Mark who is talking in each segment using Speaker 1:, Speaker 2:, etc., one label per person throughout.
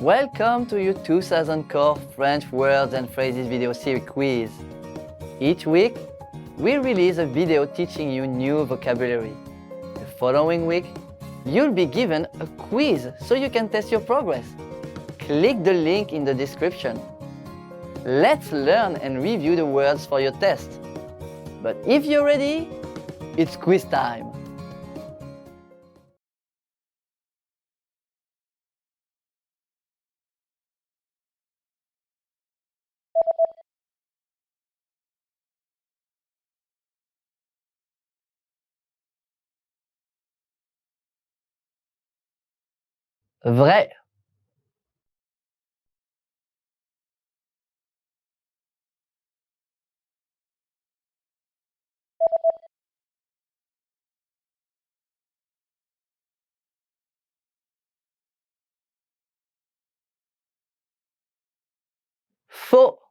Speaker 1: Welcome to your 2000 Core French Words and Phrases video series quiz. Each week, we release a video teaching you new vocabulary. The following week, you'll be given a quiz so you can test your progress. Click the link in the description. Let's learn and review the words for your test. But if you're ready, it's quiz time. Vrai. Faux.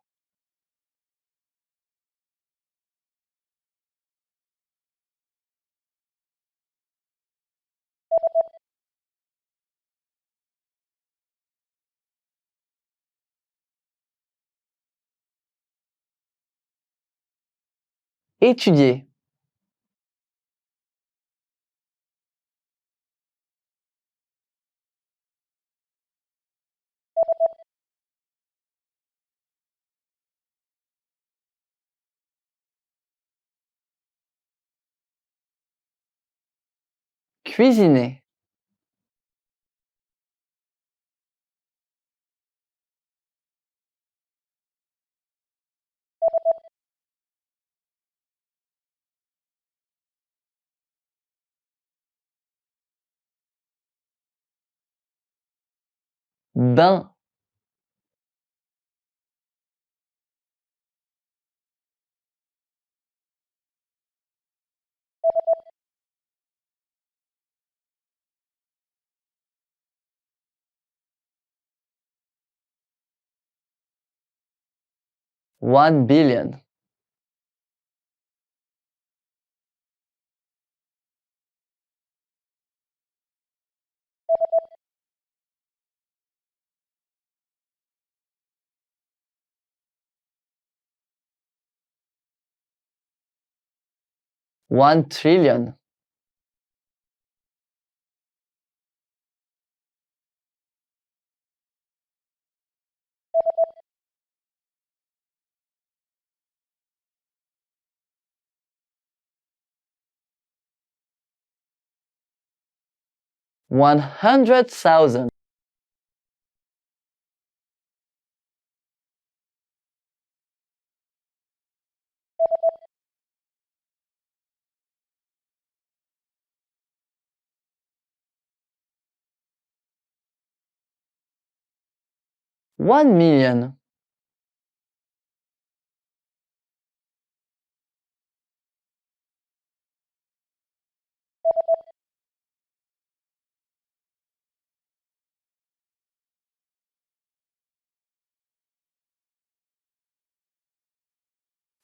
Speaker 1: Étudier. Cuisiner. Bain. $1 billion. $1 trillion. $100,000. $1 million.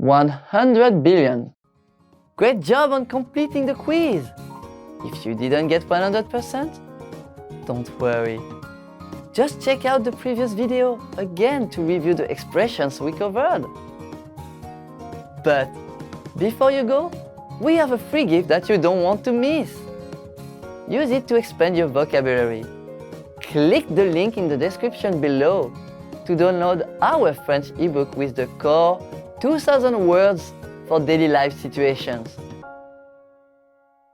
Speaker 1: $100 billion. Great job on completing the quiz! If you didn't get 100%, don't worry. Just check out the previous video again to review the expressions we covered. But before you go, we have a free gift that you don't want to miss. Use it to expand your vocabulary. Click the link in the description below to download our French ebook with the core 2000 words for daily life situations.